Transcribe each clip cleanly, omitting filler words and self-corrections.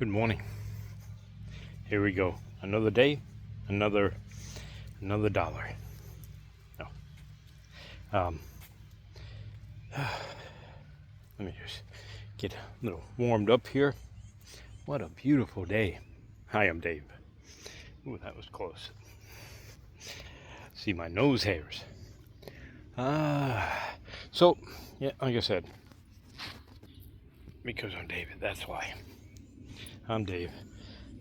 Good morning. Here we go. Another day, another dollar. No. Um, Let me just get a little warmed up here. What a beautiful day. Hi, I'm Dave. Ooh, that was close. See my nose hairs. So, yeah, like I said, because I'm David, that's why. I'm Dave.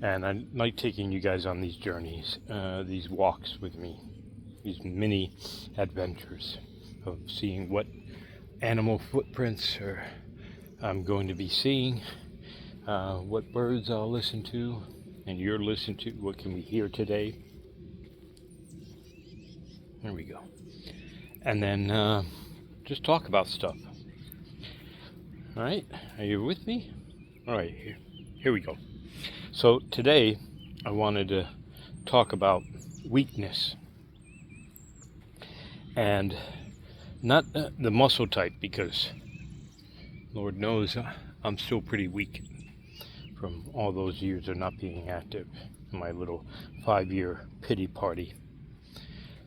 And I like taking you guys on these journeys, these walks with me, these mini adventures of seeing what animal footprints I'm going to be seeing, what birds I'll listen to, and you're listening to. What can we hear today? There we go. And then just talk about stuff. All right, are you with me? All right, here we go. So today I wanted to talk about weakness, and not the muscle type, because Lord knows I'm still pretty weak from all those years of not being active in my little 5-year pity party.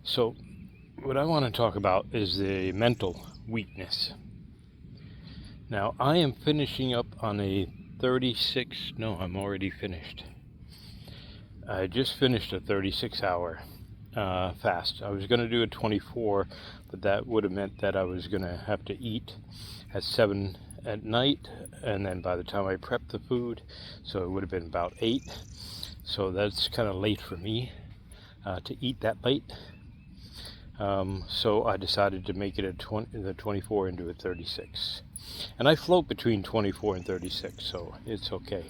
So what I want to talk about is the mental weakness. Now I am finishing up on a 36, no, I'm already finished. I just finished a 36-hour fast. I was going to do a 24, but that would have meant that I was going to have to eat at 7 at night, and then by the time I prepped the food, so it would have been about 8. So that's kind of late for me to eat that late. So I decided to make it the 24 into a 36. And I float between 24 and 36, so it's okay.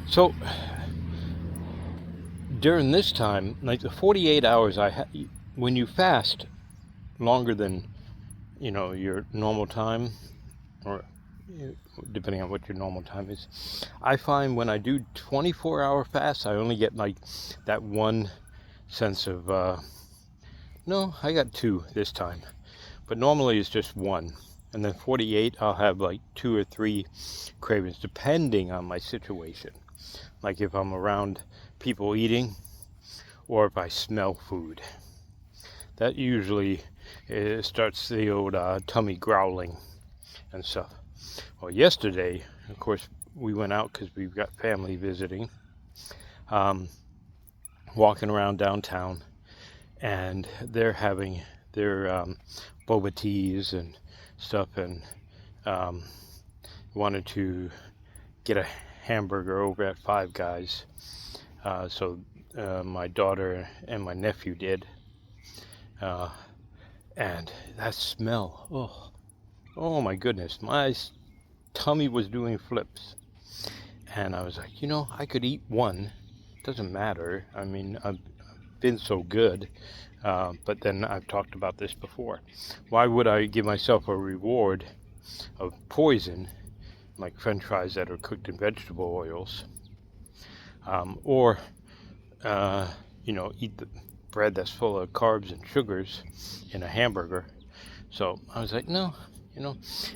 So during this time, like the 48 hours when you fast longer than, your normal time, or depending on what your normal time is, I find when I do 24-hour fasts, I only get like that one sense of, no, I got 2 this time, but normally it's just 1. And then 48, I'll have like 2 or 3 cravings, depending on my situation. Like if I'm around people eating, or if I smell food. That usually starts the old tummy growling and stuff. Well, yesterday, of course, we went out because we've got family visiting, walking around downtown, and they're having their boba teas and stuff, and wanted to get a hamburger over at Five Guys. So my daughter and my nephew did. And that smell, oh my goodness, my tummy was doing flips. And I was like, I could eat one. Doesn't matter. I mean, I've been so good. But then I've talked about this before. Why would I give myself a reward of poison, like French fries that are cooked in vegetable oils, or eat the bread that's full of carbs and sugars in a hamburger? So I was like, no,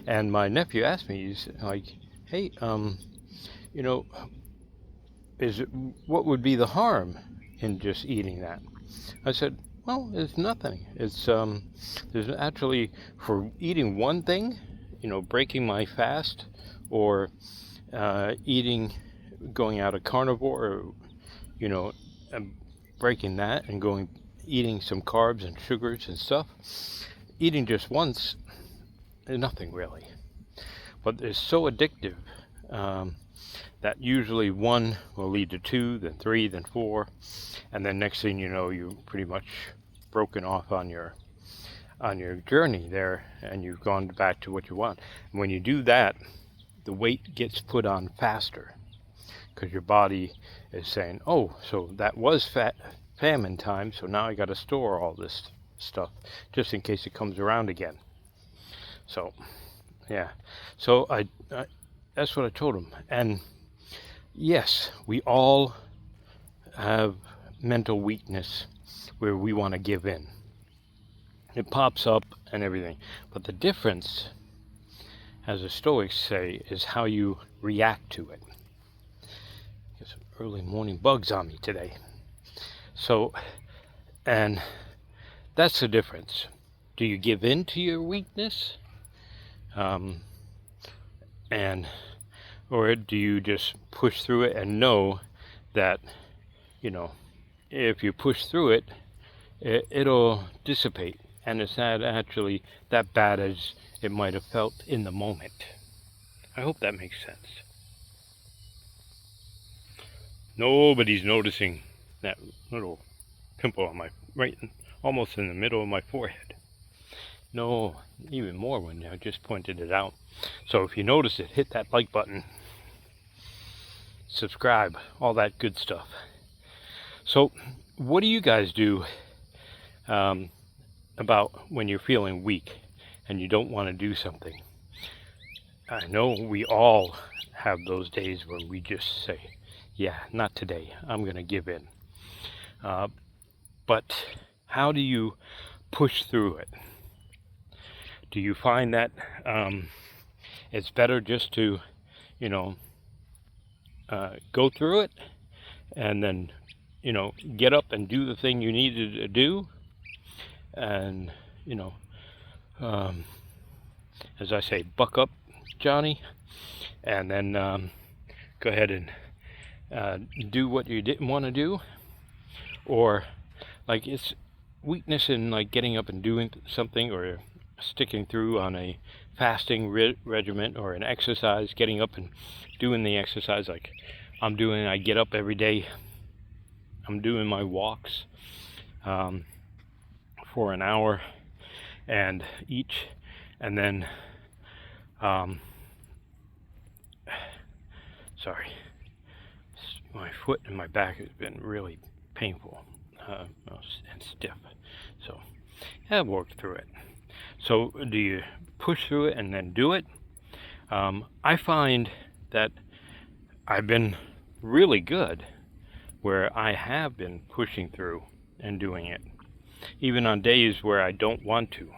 and my nephew asked me, he's like, hey, what would be the harm in just eating that? I said, well, it's nothing. It's there's actually, for eating one thing, breaking my fast, or going out of carnivore, or, breaking that and eating some carbs and sugars and stuff. Eating just once is nothing really, but it's so addictive that usually 1 will lead to 2, then 3, then 4, and then next thing you know, you're pretty much broken off on your journey there, and you've gone back to what you want. And when you do that, the weight gets put on faster, because your body is saying, oh, so that was famine time, so now I got to store all this stuff just in case it comes around again. So yeah, so I that's what I told him. And yes, we all have mental weakness where we want to give in. It pops up and everything. But the difference, as the Stoics say, is how you react to it. Get some early morning bugs on me today. So, and that's the difference. Do you give in to your weakness? Or do you just push through it and know that, if you push through it, it'll dissipate, and it's not actually that bad as it might have felt in the moment. I hope that makes sense. Nobody's noticing that little pimple on almost in the middle of my forehead. No, even more when I just pointed it out. So if you notice it, hit that like button, subscribe, all that good stuff. So what do you guys do about when you're feeling weak and you don't want to do something? I know we all have those days when we just say, yeah, not today, I'm going to give in. But how do you push through it? Do you find that it's better just to, go through it and then, get up and do the thing you needed to do? And, as I say, buck up, Johnny, and then go ahead and do what you didn't want to do? Or like it's weakness in like getting up and doing something, or sticking through on a fasting regimen, or an exercise, getting up and doing the exercise like I get up every day, I'm doing my walks for an hour and each, and then sorry, my foot and my back has been really painful and stiff, so I've worked through it. So do you push through it and then do it? I find that I've been really good where I have been pushing through and doing it, even on days where I don't want to.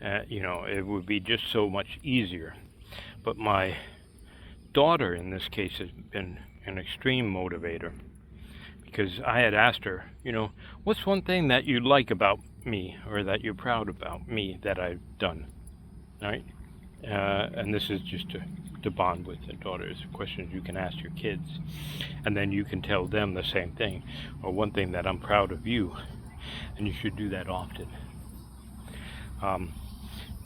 It would be just so much easier. But my daughter in this case has been an extreme motivator, because I had asked her, what's one thing that you like about me, or that you're proud about me that I've done, right? And this is just to bond with the daughters, questions you can ask your kids, and then you can tell them the same thing, or one thing that I'm proud of you, and you should do that often.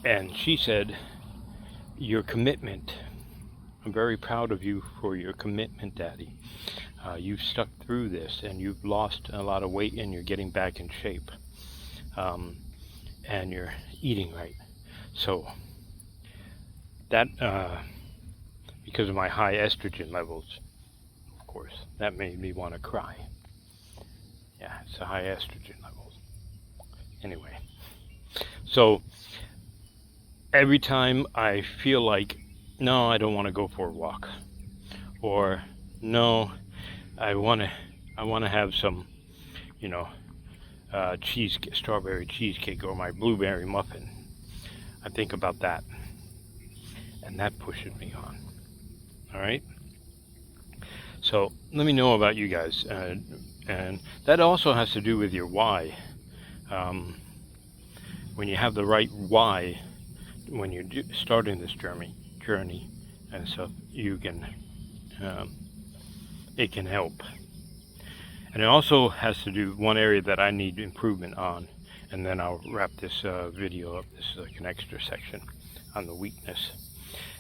And she said, your commitment. I'm very proud of you for your commitment, Daddy. You've stuck through this, and you've lost a lot of weight, and you're getting back in shape. And you're eating right. So that, because of my high estrogen levels, of course, that made me want to cry. Yeah, it's the high estrogen levels. Anyway, so every time I feel like, no, I don't want to go for a walk, or no, I want to have some, strawberry cheesecake, or my blueberry muffin, I think about that, and that pushes me on. All right. So let me know about you guys, and that also has to do with your why. When you have the right why, when you're starting this journey and stuff, you can, it can help. And it also has to do one area that I need improvement on, and then I'll wrap this video up. This is like an extra section on the weakness,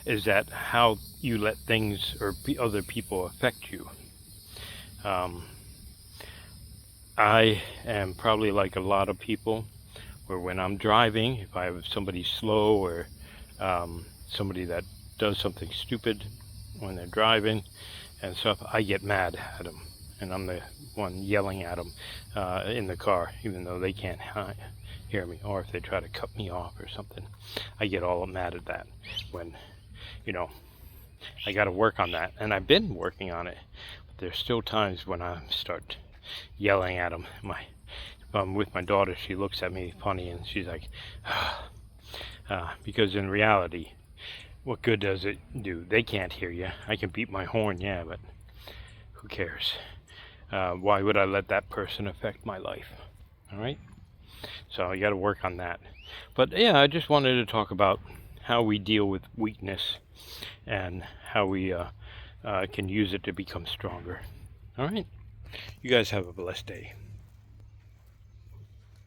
is that how you let things or other people affect you. I am probably like a lot of people, where when I'm driving, if I have somebody slow, or somebody that does something stupid when they're driving and stuff, I get mad at them, and I'm the one yelling at them in the car, even though they can't hear me, or if they try to cut me off or something. I get all mad at that, when I got to work on that, and I've been working on it, but there's still times when I start yelling at them. My with my daughter, she looks at me funny and she's like, because in reality, what good does it do? They can't hear you. I can beat my horn, yeah, but who cares? Why would I let that person affect my life? All right? So you got to work on that. But yeah, I just wanted to talk about how we deal with weakness and how we can use it to become stronger. All right? You guys have a blessed day.